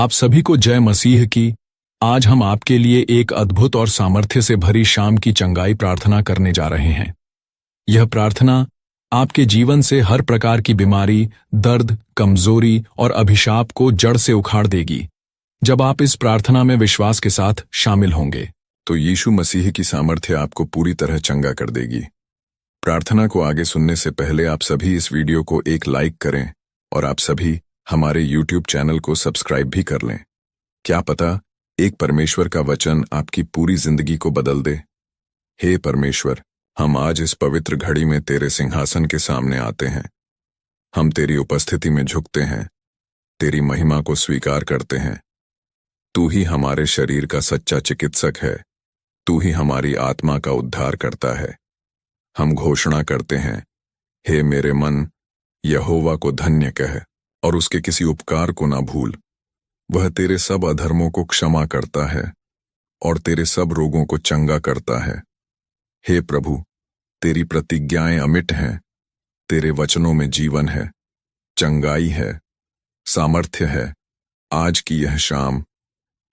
आप सभी को जय मसीह की। आज हम आपके लिए एक अद्भुत और सामर्थ्य से भरी शाम की चंगाई प्रार्थना करने जा रहे हैं। यह प्रार्थना आपके जीवन से हर प्रकार की बीमारी, दर्द, कमजोरी और अभिशाप को जड़ से उखाड़ देगी। जब आप इस प्रार्थना में विश्वास के साथ शामिल होंगे तो यीशु मसीह की सामर्थ्य आपको पूरी तरह चंगा कर देगी। प्रार्थना को आगे सुनने से पहले आप सभी इस वीडियो को एक लाइक करें और आप सभी हमारे YouTube चैनल को सब्सक्राइब भी कर लें। क्या पता एक परमेश्वर का वचन आपकी पूरी जिंदगी को बदल दे। हे परमेश्वर, हम आज इस पवित्र घड़ी में तेरे सिंहासन के सामने आते हैं। हम तेरी उपस्थिति में झुकते हैं, तेरी महिमा को स्वीकार करते हैं। तू ही हमारे शरीर का सच्चा चिकित्सक है, तू ही हमारी आत्मा का उद्धार करता है। हम घोषणा करते हैं, हे मेरे मन, यहोवा को धन्य कह और उसके किसी उपकार को ना भूल। वह तेरे सब अधर्मों को क्षमा करता है और तेरे सब रोगों को चंगा करता है। हे प्रभु, तेरी प्रतिज्ञाएं अमिट हैं, तेरे वचनों में जीवन है, चंगाई है, सामर्थ्य है। आज की यह शाम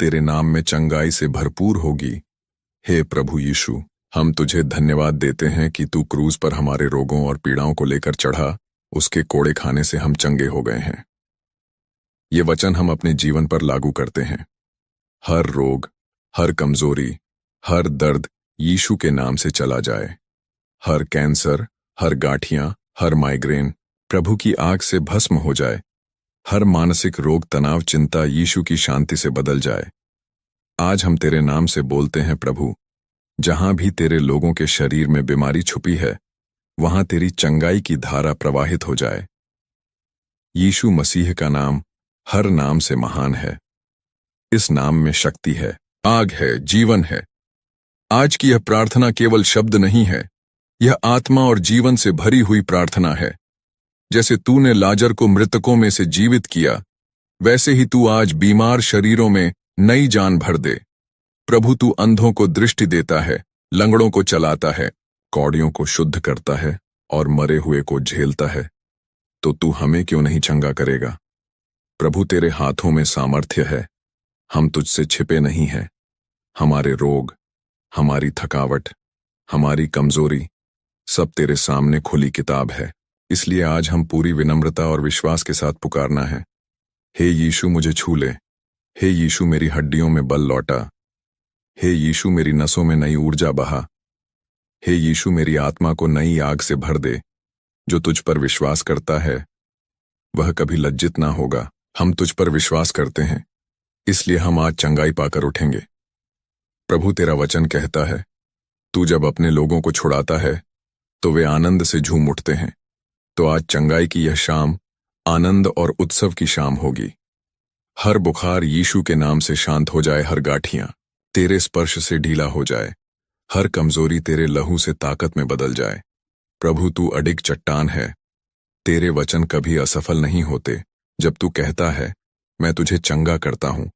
तेरे नाम में चंगाई से भरपूर होगी। हे प्रभु यीशु, हम तुझे धन्यवाद देते हैं कि तू क्रूज पर हमारे रोगों और पीड़ाओं को लेकर चढ़ा, उसके कोड़े खाने से हम चंगे हो गए हैं। ये वचन हम अपने जीवन पर लागू करते हैं। हर रोग, हर कमजोरी, हर दर्द यीशु के नाम से चला जाए। हर कैंसर, हर गांठियां, हर माइग्रेन प्रभु की आग से भस्म हो जाए। हर मानसिक रोग, तनाव, चिंता यीशु की शांति से बदल जाए। आज हम तेरे नाम से बोलते हैं प्रभु, जहां भी तेरे लोगों के शरीर में बीमारी छुपी है, वहां तेरी चंगाई की धारा प्रवाहित हो जाए। यीशु मसीह का नाम हर नाम से महान है। इस नाम में शक्ति है, आग है, जीवन है। आज की यह प्रार्थना केवल शब्द नहीं है, यह आत्मा और जीवन से भरी हुई प्रार्थना है। जैसे तूने लाजर को मृतकों में से जीवित किया, वैसे ही तू आज बीमार शरीरों में नई जान भर दे। प्रभु, तू अंधों को दृष्टि देता है, लंगड़ों को चलाता है, कौड़ियों को शुद्ध करता है और मरे हुए को झेलता है। तो तू हमें क्यों नहीं चंगा करेगा? प्रभु, तेरे हाथों में सामर्थ्य है। हम तुझसे छिपे नहीं हैं। हमारे रोग, हमारी थकावट, हमारी कमजोरी सब तेरे सामने खुली किताब है। इसलिए आज हम पूरी विनम्रता और विश्वास के साथ पुकारना है, हे यीशु मुझे छू ले। हे यीशु मेरी हड्डियों में बल लौटा। हे यीशु मेरी नसों में नई ऊर्जा बहा। हे यीशु मेरी आत्मा को नई आग से भर दे। जो तुझ पर विश्वास करता है वह कभी लज्जित ना होगा। हम तुझ पर विश्वास करते हैं, इसलिए हम आज चंगाई पाकर उठेंगे। प्रभु, तेरा वचन कहता है, तू जब अपने लोगों को छुड़ाता है तो वे आनंद से झूम उठते हैं। तो आज चंगाई की यह शाम आनंद और उत्सव की शाम होगी। हर बुखार यीशु के नाम से शांत हो जाए, हर गांठियां तेरे स्पर्श से ढीला हो जाए, हर कमजोरी तेरे लहू से ताकत में बदल जाए। प्रभु, तू अडिग चट्टान है, तेरे वचन कभी असफल नहीं होते। जब तू कहता है, मैं तुझे चंगा करता हूं,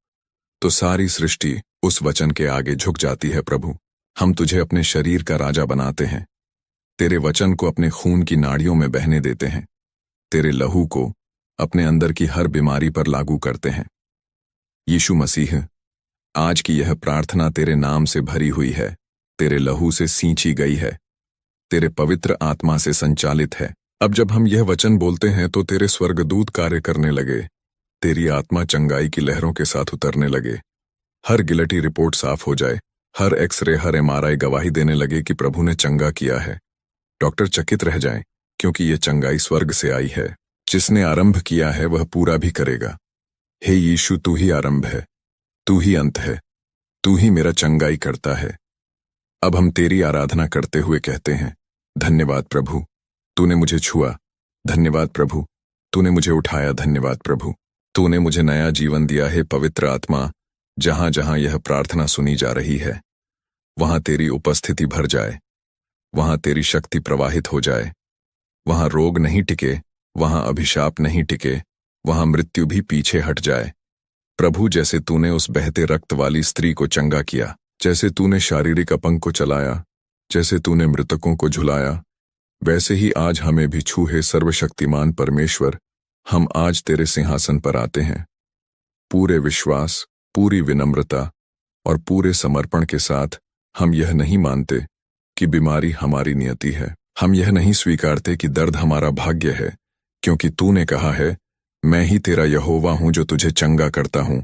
तो सारी सृष्टि उस वचन के आगे झुक जाती है। प्रभु, हम तुझे अपने शरीर का राजा बनाते हैं, तेरे वचन को अपने खून की नाड़ियों में बहने देते हैं, तेरे लहू को अपने अंदर की हर बीमारी पर लागू करते हैं। यीशु मसीह, आज की यह प्रार्थना तेरे नाम से भरी हुई है, तेरे लहू से सींची गई है, तेरे पवित्र आत्मा से संचालित है। अब जब हम यह वचन बोलते हैं तो तेरे स्वर्गदूत कार्य करने लगे, तेरी आत्मा चंगाई की लहरों के साथ उतरने लगे। हर गिलटी रिपोर्ट साफ हो जाए, हर एक्सरे, हर एमआरआई गवाही देने लगे कि प्रभु ने चंगा किया है। डॉक्टर चकित रह जाएं, क्योंकि यह चंगाई स्वर्ग से आई है। जिसने आरंभ किया है वह पूरा भी करेगा। हे यीशु, तू ही आरंभ है, तू ही अंत है, तू ही मेरा चंगाई करता है। अब हम तेरी आराधना करते हुए कहते हैं, धन्यवाद प्रभु, तूने मुझे छुआ। धन्यवाद प्रभु, तूने मुझे उठाया। धन्यवाद प्रभु, तूने मुझे नया जीवन दिया है। पवित्र आत्मा, जहां जहां यह प्रार्थना सुनी जा रही है, वहां तेरी उपस्थिति भर जाए, वहां तेरी शक्ति प्रवाहित हो जाए। वहां रोग नहीं टिके, वहां अभिशाप नहीं टिके, वहां मृत्यु भी पीछे हट जाए। प्रभु, जैसे तूने उस बहते रक्त वाली स्त्री को चंगा किया, जैसे तूने शारीरिक अपंग को चलाया, जैसे तूने मृतकों को झुलाया, वैसे ही आज हमें भी छू। हे सर्वशक्तिमान परमेश्वर, हम आज तेरे सिंहासन पर आते हैं। पूरे विश्वास, पूरी विनम्रता और पूरे समर्पण के साथ हम यह नहीं मानते कि बीमारी हमारी नियति है। हम यह नहीं स्वीकारते कि दर्द हमारा भाग्य है, क्योंकि तूने कहा है, मैं ही तेरा यहोवा हूं जो तुझे चंगा करता हूं।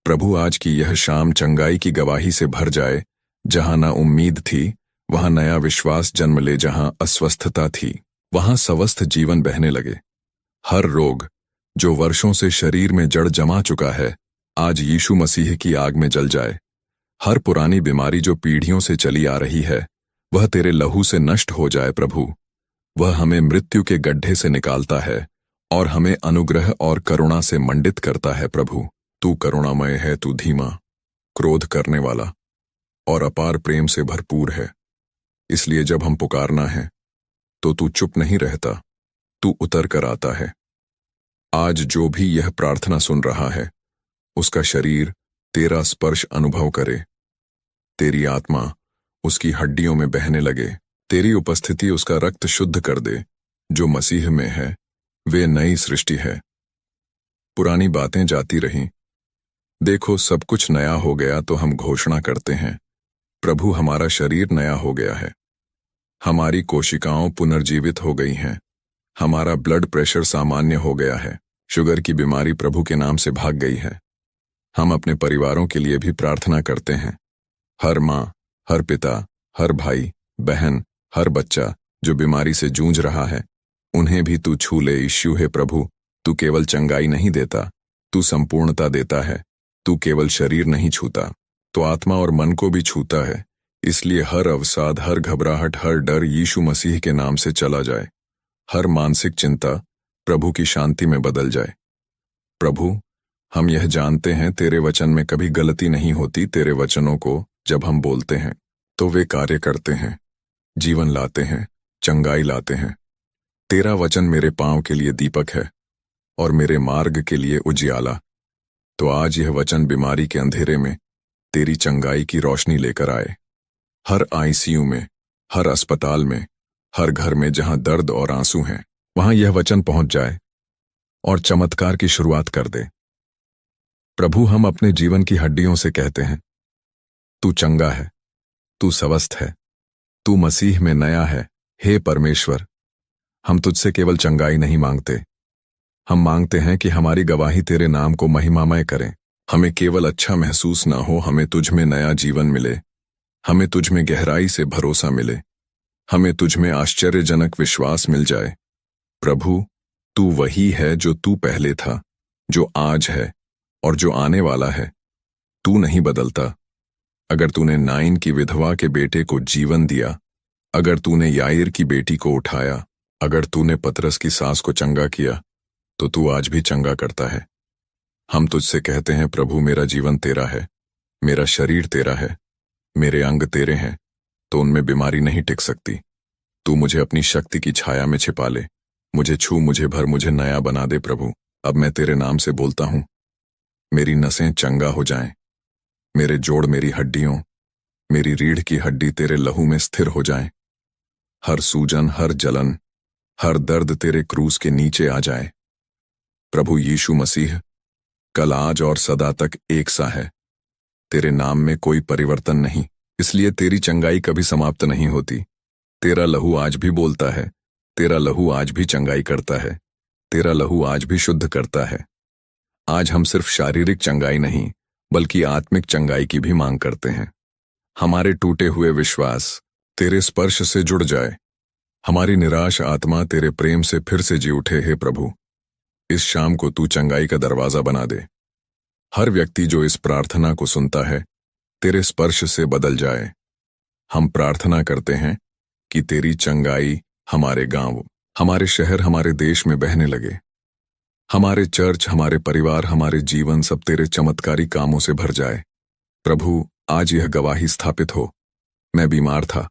प्रभु, आज की यह शाम चंगाई की गवाही से भर जाए। जहां ना उम्मीद थी, वहां नया विश्वास जन्म ले। जहां अस्वस्थता थी, वहां स्वस्थ जीवन बहने लगे। हर रोग जो वर्षों से शरीर में जड़ जमा चुका है, आज यीशु मसीह की आग में जल जाए। हर पुरानी बीमारी जो पीढ़ियों से चली आ रही है, वह तेरे लहू से नष्ट हो जाए प्रभु। वह हमें मृत्यु के गड्ढे से निकालता है और हमें अनुग्रह और करुणा से मंडित करता है प्रभु। तू करुणामय है, तू धीमा, क्रोध करने वाला और अपार प्रेम से भरपूर है। इसलिए जब हम पुकारना है तो तू चुप नहीं रहता, तू उतर कर आता है। आज जो भी यह प्रार्थना सुन रहा है, उसका शरीर तेरा स्पर्श अनुभव करे। तेरी आत्मा उसकी हड्डियों में बहने लगे। तेरी उपस्थिति उसका रक्त शुद्ध कर दे। जो मसीह में है वे नई सृष्टि है। पुरानी बातें जाती रहीं, देखो सब कुछ नया हो गया। तो हम घोषणा करते हैं, प्रभु, हमारा शरीर नया हो गया है। हमारी कोशिकाओं पुनर्जीवित हो गई हैं। हमारा ब्लड प्रेशर सामान्य हो गया है। शुगर की बीमारी प्रभु के नाम से भाग गई है। हम अपने परिवारों के लिए भी प्रार्थना करते हैं। हर माँ, हर पिता, हर भाई बहन, हर बच्चा जो बीमारी से जूझ रहा है, उन्हें भी तू छू ले। यीशु है प्रभु, तू केवल चंगाई नहीं देता, तू संपूर्णता देता है। तू केवल शरीर नहीं छूता, तो आत्मा और मन को भी छूता है। इसलिए हर अवसाद, हर घबराहट, हर डर यीशु मसीह के नाम से चला जाए। हर मानसिक चिंता प्रभु की शांति में बदल जाए। प्रभु, हम यह जानते हैं तेरे वचन में कभी गलती नहीं होती। तेरे वचनों को जब हम बोलते हैं तो वे कार्य करते हैं, जीवन लाते हैं, चंगाई लाते हैं। तेरा वचन मेरे पांव के लिए दीपक है और मेरे मार्ग के लिए उजियाला। तो आज यह वचन बीमारी के अंधेरे में तेरी चंगाई की रोशनी लेकर आए। हर आईसीयू में, हर अस्पताल में, हर घर में जहां दर्द और आंसू हैं, वहां यह वचन पहुंच जाए और चमत्कार की शुरुआत कर दे। प्रभु, हम अपने जीवन की हड्डियों से कहते हैं, तू चंगा है, तू स्वस्थ है, तू मसीह में नया है। हे परमेश्वर, हम तुझसे केवल चंगाई नहीं मांगते, हम मांगते हैं कि हमारी गवाही तेरे नाम को महिमामय करें। हमें केवल अच्छा महसूस ना हो, हमें तुझ में नया जीवन मिले। हमें तुझ में गहराई से भरोसा मिले। हमें तुझ में आश्चर्यजनक विश्वास मिल जाए। प्रभु, तू वही है जो तू पहले था, जो आज है और जो आने वाला है। तू नहीं बदलता। अगर तूने नाइन की विधवा के बेटे को जीवन दिया, अगर तूने याईर की बेटी को उठाया, अगर तूने पतरस की सास को चंगा किया, तो तू आज भी चंगा करता है। हम तुझसे कहते हैं, प्रभु, मेरा जीवन तेरा है, मेरा शरीर तेरा है, मेरे अंग तेरे हैं, तो उनमें बीमारी नहीं टिक सकती। तू मुझे अपनी शक्ति की छाया में छिपा ले। मुझे छू, मुझे भर, मुझे नया बना दे प्रभु। अब मैं तेरे नाम से बोलता हूं, मेरी नसें चंगा हो जाएं, मेरे जोड़, मेरी हड्डियों, मेरी रीढ़ की हड्डी तेरे लहू में स्थिर हो जाएं। हर सूजन, हर जलन, हर दर्द तेरे क्रूस के नीचे आ जाए। प्रभु यीशु मसीह कल, आज और सदा तक एक सा है। तेरे नाम में कोई परिवर्तन नहीं, इसलिए तेरी चंगाई कभी समाप्त नहीं होती। तेरा लहू आज भी बोलता है, तेरा लहू आज भी चंगाई करता है, तेरा लहू आज भी शुद्ध करता है। आज हम सिर्फ शारीरिक चंगाई नहीं, बल्कि आत्मिक चंगाई की भी मांग करते हैं। हमारे टूटे हुए विश्वास तेरे स्पर्श से जुड़ जाए। हमारी निराश आत्मा तेरे प्रेम से फिर से जी उठे। हे प्रभु, इस शाम को तू चंगाई का दरवाजा बना दे। हर व्यक्ति जो इस प्रार्थना को सुनता है, तेरे स्पर्श से बदल जाए। हम प्रार्थना करते हैं कि तेरी चंगाई हमारे गांव, हमारे शहर, हमारे देश में बहने लगे। हमारे चर्च, हमारे परिवार, हमारे जीवन सब तेरे चमत्कारी कामों से भर जाए। प्रभु, आज यह गवाही स्थापित हो, मैं बीमार था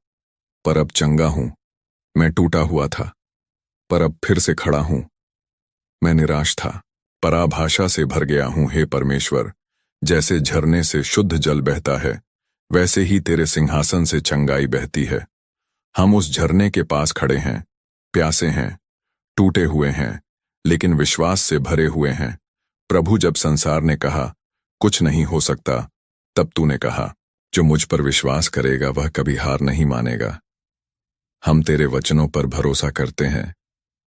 पर अब चंगा हूं, मैं टूटा हुआ था पर अब फिर से खड़ा हूं, मैं निराश था पर आभाषा से भर गया हूं। हे परमेश्वर, जैसे झरने से शुद्ध जल बहता है, वैसे ही तेरे सिंहासन से चंगाई बहती है। हम उस झरने के पास खड़े हैं, प्यासे हैं, टूटे हुए हैं, लेकिन विश्वास से भरे हुए हैं। प्रभु, जब संसार ने कहा कुछ नहीं हो सकता, तब तूने कहा जो मुझ पर विश्वास करेगा वह कभी हार नहीं मानेगा। हम तेरे वचनों पर भरोसा करते हैं।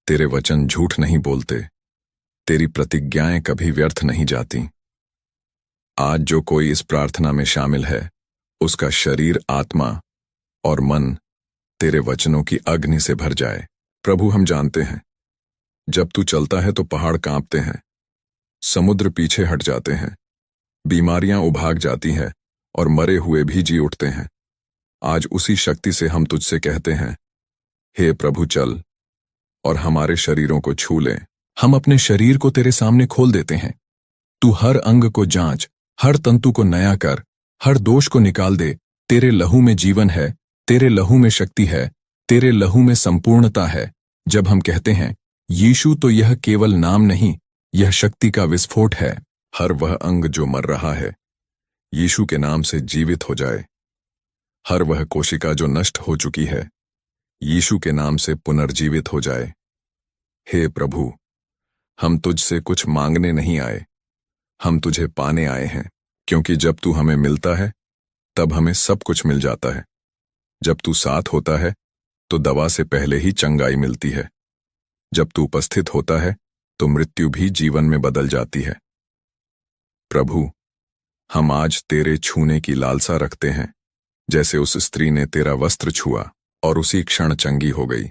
तेरे वचन झूठ नहीं बोलते। तेरी प्रतिज्ञाएं कभी व्यर्थ नहीं जाती। आज जो कोई इस प्रार्थना में शामिल है, उसका शरीर, आत्मा और मन तेरे वचनों की अग्नि से भर जाए। प्रभु, हम जानते हैं जब तू चलता है तो पहाड़ कांपते हैं, समुद्र पीछे हट जाते हैं, बीमारियां उभाग जाती हैं और मरे हुए भी जी उठते हैं। आज उसी शक्ति से हम तुझसे कहते हैं, हे प्रभु, चल और हमारे शरीरों को छू ले। हम अपने शरीर को तेरे सामने खोल देते हैं। तू हर अंग को जांच, हर तंतु को नया कर, हर दोष को निकाल दे। तेरे लहू में जीवन है, तेरे लहू में शक्ति है, तेरे लहू में संपूर्णता है। जब हम कहते हैं यीशु, तो यह केवल नाम नहीं, यह शक्ति का विस्फोट है। हर वह अंग जो मर रहा है, यीशु के नाम से जीवित हो जाए। हर वह कोशिका जो नष्ट हो चुकी है, यीशु के नाम से पुनर्जीवित हो जाए। हे प्रभु, हम तुझसे कुछ मांगने नहीं आए, हम तुझे पाने आए हैं, क्योंकि जब तू हमें मिलता है तब हमें सब कुछ मिल जाता है। जब तू साथ होता है तो दवा से पहले ही चंगाई मिलती है। जब तू उपस्थित होता है तो मृत्यु भी जीवन में बदल जाती है। प्रभु, हम आज तेरे छूने की लालसा रखते हैं, जैसे उस स्त्री ने तेरा वस्त्र छुआ और उसी क्षण चंगी हो गई।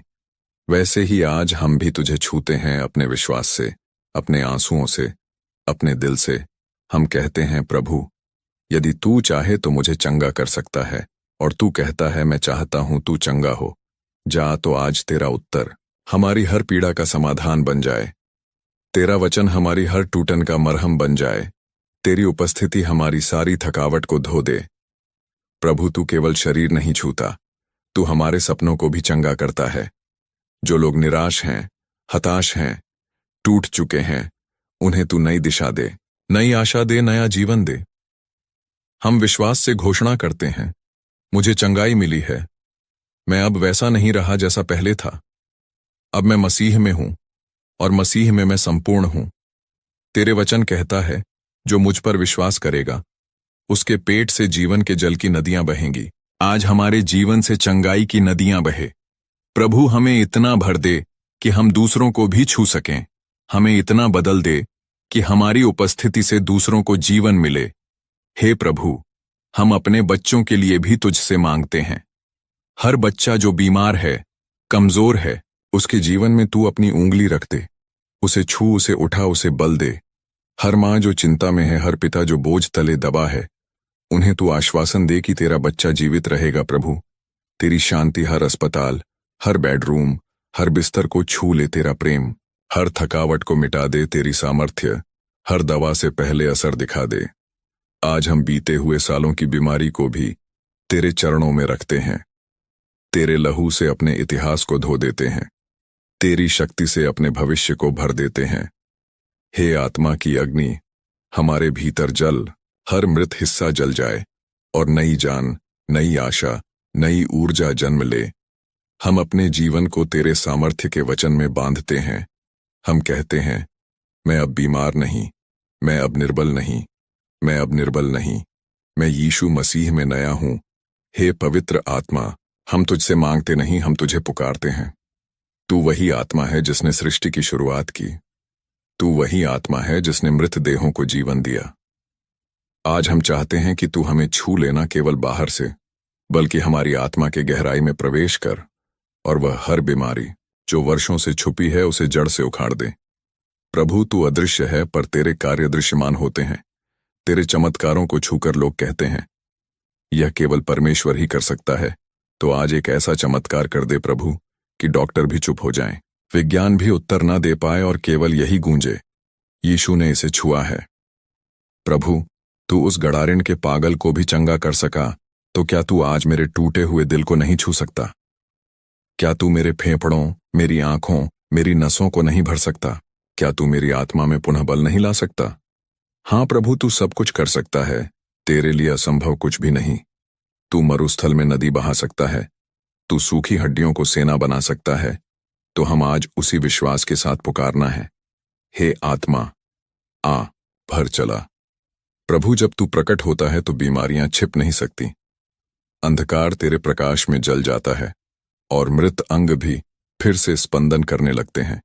वैसे ही आज हम भी तुझे छूते हैं, अपने विश्वास से, अपने आंसुओं से, अपने दिल से। हम कहते हैं, प्रभु, यदि तू चाहे तो मुझे चंगा कर सकता है, और तू कहता है मैं चाहता हूं तू चंगा हो। जा, तो आज तेरा उत्तर हमारी हर पीड़ा का समाधान बन जाए। तेरा वचन हमारी हर टूटन का मरहम बन जाए। तेरी उपस्थिति हमारी सारी थकावट को धो दे। प्रभु, तू केवल शरीर नहीं छूता, तू हमारे सपनों को भी चंगा करता है। जो लोग निराश हैं, हताश हैं, टूट चुके हैं, उन्हें तू नई दिशा दे, नई आशा दे, नया जीवन दे। हम विश्वास से घोषणा करते हैं, मुझे चंगाई मिली है। मैं अब वैसा नहीं रहा जैसा पहले था। अब मैं मसीह में हूं और मसीह में मैं संपूर्ण हूं। तेरे वचन कहता है, जो मुझ पर विश्वास करेगा उसके पेट से जीवन के जल की नदियां बहेंगी। आज हमारे जीवन से चंगाई की नदियां बहे। प्रभु, हमें इतना भर दे कि हम दूसरों को भी छू सकें। हमें इतना बदल दे कि हमारी उपस्थिति से दूसरों को जीवन मिले। हे प्रभु, हम अपने बच्चों के लिए भी तुझसे मांगते हैं। हर बच्चा जो बीमार है, कमजोर है, उसके जीवन में तू अपनी उंगली रख दे, उसे छू, उसे उठा, उसे बल दे। हर माँ जो चिंता में है, हर पिता जो बोझ तले दबा है, उन्हें तू आश्वासन दे कि तेरा बच्चा जीवित रहेगा। प्रभु, तेरी शांति हर अस्पताल, हर बेडरूम, हर बिस्तर को छू ले। तेरा प्रेम हर थकावट को मिटा दे। तेरी सामर्थ्य हर दवा से पहले असर दिखा दे। आज हम बीते हुए सालों की बीमारी को भी तेरे चरणों में रखते हैं। तेरे लहू से अपने इतिहास को धो देते हैं। तेरी शक्ति से अपने भविष्य को भर देते हैं। हे आत्मा की अग्नि, हमारे भीतर जल, हर मृत हिस्सा जल जाए और नई जान, नई आशा, नई ऊर्जा जन्म ले। हम अपने जीवन को तेरे सामर्थ्य के वचन में बांधते हैं। हम कहते हैं, मैं अब बीमार नहीं, मैं अब निर्बल नहीं, मैं अब निर्बल नहीं, मैं यीशु मसीह में नया हूं। हे पवित्र आत्मा, हम तुझसे मांगते नहीं, हम तुझे पुकारते हैं। तू वही आत्मा है जिसने सृष्टि की शुरुआत की। तू वही आत्मा है जिसने मृत देहों को जीवन दिया। आज हम चाहते हैं कि तू हमें छू लेना, केवल बाहर से, बल्कि हमारी आत्मा के गहराई में प्रवेश कर और वह हर बीमारी जो वर्षों से छुपी है उसे जड़ से उखाड़ दे। प्रभु, तू अदृश्य है पर तेरे कार्य दृश्यमान होते हैं। तेरे चमत्कारों को छूकर लोग कहते हैं, यह केवल परमेश्वर ही कर सकता है। तो आज एक ऐसा चमत्कार कर दे प्रभु कि डॉक्टर भी चुप हो जाएं, विज्ञान भी उत्तर ना दे पाए और केवल यही गूंजे, यीशु ने इसे छुआ है। प्रभु, तू उस गड़ारिन के पागल को भी चंगा कर सका, तो क्या तू आज मेरे टूटे हुए दिल को नहीं छू सकता? क्या तू मेरे फेफड़ों, मेरी आंखों, मेरी नसों को नहीं भर सकता? क्या तू मेरी आत्मा में पुनः बल नहीं ला सकता? हाँ प्रभु, तू सब कुछ कर सकता है। तेरे लिए असंभव कुछ भी नहीं। तू मरुस्थल में नदी बहा सकता है, तू सूखी हड्डियों को सेना बना सकता है। तो हम आज उसी विश्वास के साथ पुकारना है, हे आत्मा, आ भर चला। प्रभु, जब तू प्रकट होता है तो बीमारियां छिप नहीं सकती। अंधकार तेरे प्रकाश में जल जाता है और मृत अंग भी फिर से स्पंदन करने लगते हैं।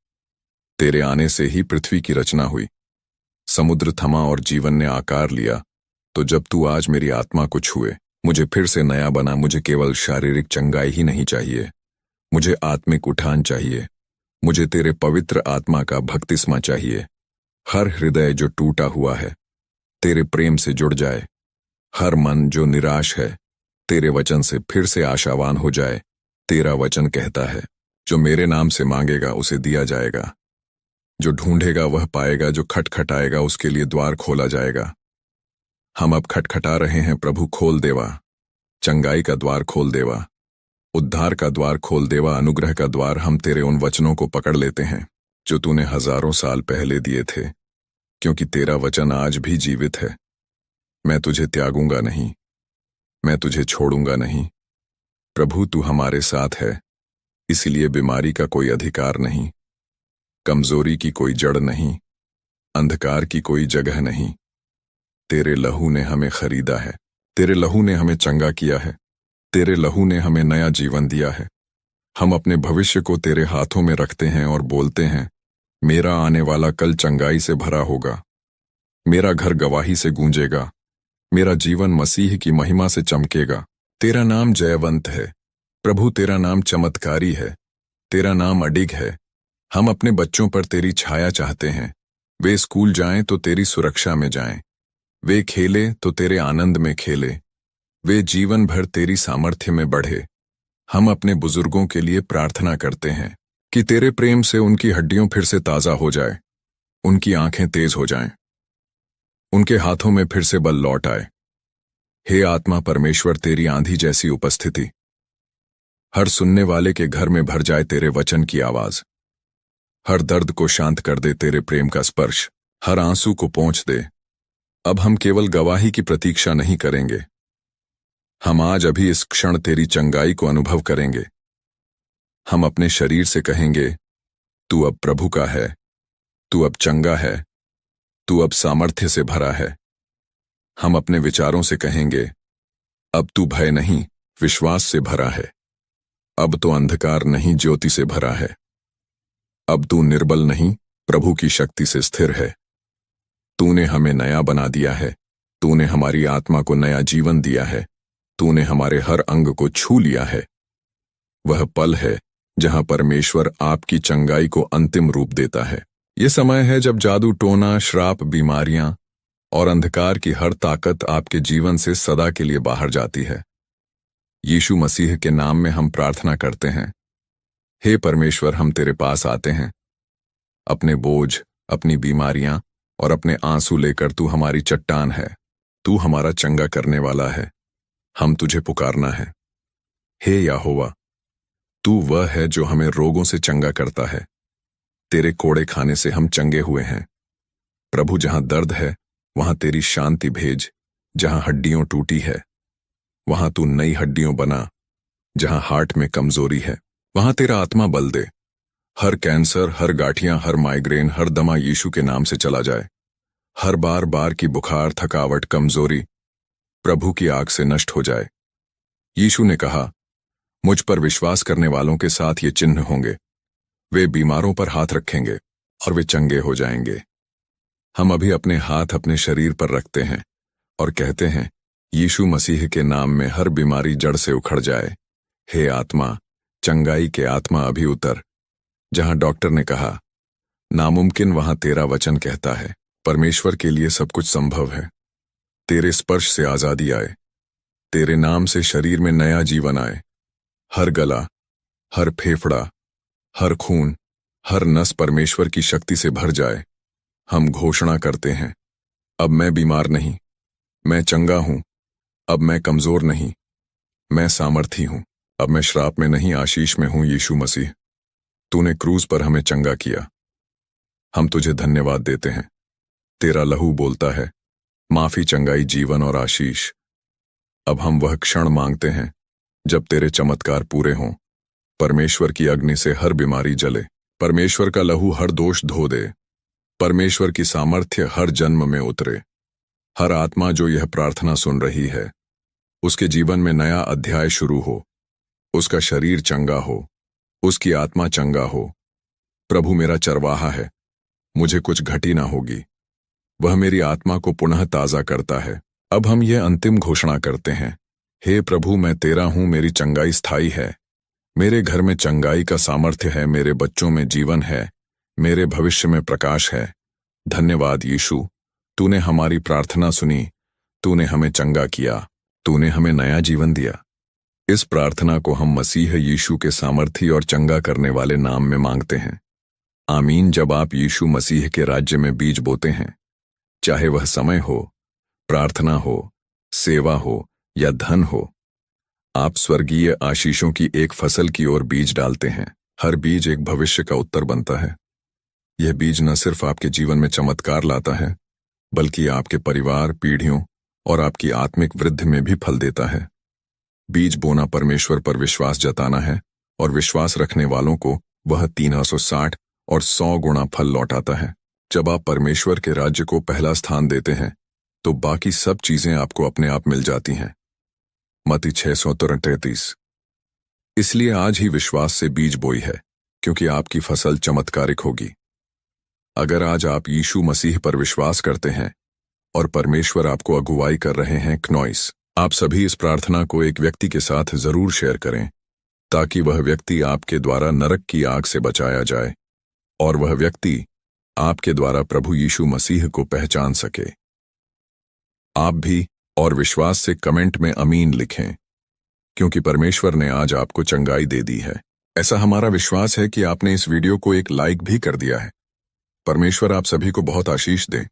तेरे आने से ही पृथ्वी की रचना हुई, समुद्र थमा और जीवन ने आकार लिया। तो जब तू आज मेरी आत्मा को छुए, मुझे फिर से नया बना। मुझे केवल शारीरिक चंगाई ही नहीं चाहिए, मुझे आत्मिक उठान चाहिए। मुझे तेरे पवित्र आत्मा का बपतिस्मा चाहिए। हर हृदय जो टूटा हुआ है तेरे प्रेम से जुड़ जाए। हर मन जो निराश है तेरे वचन से फिर से आशावान हो जाए। तेरा वचन कहता है, जो मेरे नाम से मांगेगा उसे दिया जाएगा, जो ढूंढेगा वह पाएगा, जो खटखटाएगा उसके लिए द्वार खोला जाएगा। हम अब खटखटा रहे हैं, प्रभु खोल देवा। चंगाई का द्वार खोल देवा, उद्धार का द्वार खोल देवा, अनुग्रह का द्वार। हम तेरे उन वचनों को पकड़ लेते हैं जो तूने हजारों साल पहले दिए थे, क्योंकि तेरा वचन आज भी जीवित है। मैं तुझे त्यागूंगा नहीं, मैं तुझे छोड़ूंगा नहीं। प्रभु, तू हमारे साथ है, इसलिए बीमारी का कोई अधिकार नहीं, कमजोरी की कोई जड़ नहीं, अंधकार की कोई जगह नहीं। तेरे लहू ने हमें खरीदा है, तेरे लहू ने हमें चंगा किया है, तेरे लहू ने हमें नया जीवन दिया है। हम अपने भविष्य को तेरे हाथों में रखते हैं और बोलते हैं, मेरा आने वाला कल चंगाई से भरा होगा, मेरा घर गवाही से गूंजेगा, मेरा जीवन मसीह की महिमा से चमकेगा। तेरा नाम जयवंत है प्रभु, तेरा नाम चमत्कारी है, तेरा नाम अडिग है। हम अपने बच्चों पर तेरी छाया चाहते हैं। वे स्कूल जाएं तो तेरी सुरक्षा में जाएं, वे खेले तो तेरे आनंद में खेले, वे जीवन भर तेरी सामर्थ्य में बढ़े। हम अपने बुजुर्गों के लिए प्रार्थना करते हैं कि तेरे प्रेम से उनकी हड्डियां फिर से ताजा हो जाए, उनकी आंखें तेज हो जाएं, उनके हाथों में फिर से बल लौट आए। हे आत्मा परमेश्वर, तेरी आंधी जैसी उपस्थिति हर सुनने वाले के घर में भर जाए। तेरे वचन की आवाज हर दर्द को शांत कर दे, तेरे प्रेम का स्पर्श हर आंसू को पोंछ दे। अब हम केवल गवाही की प्रतीक्षा नहीं करेंगे, हम आज अभी इस क्षण तेरी चंगाई को अनुभव करेंगे। हम अपने शरीर से कहेंगे, तू अब प्रभु का है, तू अब चंगा है, तू अब सामर्थ्य से भरा है। हम अपने विचारों से कहेंगे, अब तू भय नहीं, विश्वास से भरा है। अब तो अंधकार नहीं, ज्योति से भरा है। अब तू निर्बल नहीं, प्रभु की शक्ति से स्थिर है। तूने हमें नया बना दिया है, तूने हमारी आत्मा को नया जीवन दिया है, तूने हमारे हर अंग को छू लिया है। वह पल है जहां परमेश्वर आपकी चंगाई को अंतिम रूप देता है। ये समय है जब जादू टोना, श्राप, बीमारियां और अंधकार की हर ताकत आपके जीवन से सदा के लिए बाहर जाती है। यीशु मसीह के नाम में हम प्रार्थना करते हैं। हे परमेश्वर, हम तेरे पास आते हैं अपने बोझ, अपनी बीमारियां और अपने आंसू लेकर। तू हमारी चट्टान है, तू हमारा चंगा करने वाला है। हम तुझे पुकारना है। हे यहोवा, तू वह है जो हमें रोगों से चंगा करता है। तेरे कोड़े खाने से हम चंगे हुए हैं। प्रभु, जहां दर्द है वहां तेरी शांति भेज, जहां हड्डियों टूटी है वहां तू नई हड्डियों बना, जहां हार्ट में कमजोरी है वहां तेरा आत्मा बल दे। हर कैंसर, हर गांठियां, हर माइग्रेन, हर दमा यीशु के नाम से चला जाए। हर बार बार की बुखार, थकावट, कमजोरी प्रभु की आग से नष्ट हो जाए। यीशु ने कहा, मुझ पर विश्वास करने वालों के साथ ये चिन्ह होंगे, वे बीमारों पर हाथ रखेंगे और वे चंगे हो जाएंगे। हम अभी अपने हाथ अपने शरीर पर रखते हैं और कहते हैं, यीशु मसीह के नाम में हर बीमारी जड़ से उखड़ जाए। हे आत्मा, चंगाई के आत्मा अभी उतर। जहां डॉक्टर ने कहा नामुमकिन, वहां तेरा वचन कहता है परमेश्वर के लिए सब कुछ संभव है। तेरे स्पर्श से आजादी आए, तेरे नाम से शरीर में नया जीवन आए। हर गला, हर फेफड़ा, हर खून, हर नस परमेश्वर की शक्ति से भर जाए। हम घोषणा करते हैं, अब मैं बीमार नहीं, मैं चंगा हूं। अब मैं कमजोर नहीं, मैं सामर्थी हूं। अब मैं श्राप में नहीं, आशीष में हूं। यीशु मसीह, तूने क्रूज पर हमें चंगा किया। हम तुझे धन्यवाद देते हैं। तेरा लहू बोलता है, माफी, चंगाई, जीवन और आशीष। अब हम वह क्षण मांगते हैं जब तेरे चमत्कार पूरे हों। परमेश्वर की अग्नि से हर बीमारी जले, परमेश्वर का लहू हर दोष धो दे। परमेश्वर की सामर्थ्य हर जन्म में उतरे। हर आत्मा जो यह प्रार्थना सुन रही है, उसके जीवन में नया अध्याय शुरू हो, उसका शरीर चंगा हो, उसकी आत्मा चंगा हो। प्रभु मेरा चरवाहा है, मुझे कुछ घटी ना होगी। वह मेरी आत्मा को पुनः ताजा करता है। अब हम यह अंतिम घोषणा करते हैं, हे प्रभु, मैं तेरा हूं, मेरी चंगाई स्थायी है। मेरे घर में चंगाई का सामर्थ्य है, मेरे बच्चों में जीवन है, मेरे भविष्य में प्रकाश है। धन्यवाद यीशु, तूने हमारी प्रार्थना सुनी, तूने हमें चंगा किया, तूने हमें नया जीवन दिया। इस प्रार्थना को हम मसीह यीशु के सामर्थी और चंगा करने वाले नाम में मांगते हैं। आमीन। जब आप यीशु मसीह के राज्य में बीज बोते हैं, चाहे वह समय हो, प्रार्थना हो, सेवा हो या धन हो, आप स्वर्गीय आशीषों की एक फसल की ओर बीज डालते हैं। हर बीज एक भविष्य का उत्तर बनता है। यह बीज न सिर्फ आपके जीवन में चमत्कार लाता है, बल्कि आपके परिवार, पीढ़ियों और आपकी आत्मिक वृद्धि में भी फल देता है। बीज बोना परमेश्वर पर विश्वास जताना है, और विश्वास रखने वालों को वह 360 और 100 गुना फल लौटाता है। जब आप परमेश्वर के राज्य को पहला स्थान देते हैं, तो बाकी सब चीजें आपको अपने आप मिल जाती हैं। मत्ती 6:33। इसलिए आज ही विश्वास से बीज बोई है, क्योंकि आपकी फसल चमत्कारिक होगी। अगर आज आप यीशु मसीह पर विश्वास करते हैं और परमेश्वर आपको अगुवाई कर रहे हैं, क्नॉइस, आप सभी इस प्रार्थना को एक व्यक्ति के साथ जरूर शेयर करें, ताकि वह व्यक्ति आपके द्वारा नरक की आग से बचाया जाए और वह व्यक्ति आपके द्वारा प्रभु यीशु मसीह को पहचान सके। आप भी और विश्वास से कमेंट में अमीन लिखें, क्योंकि परमेश्वर ने आज आपको चंगाई दे दी है। ऐसा हमारा विश्वास है कि आपने इस वीडियो को एक लाइक भी कर दिया है। परमेश्वर आप सभी को बहुत आशीष दे।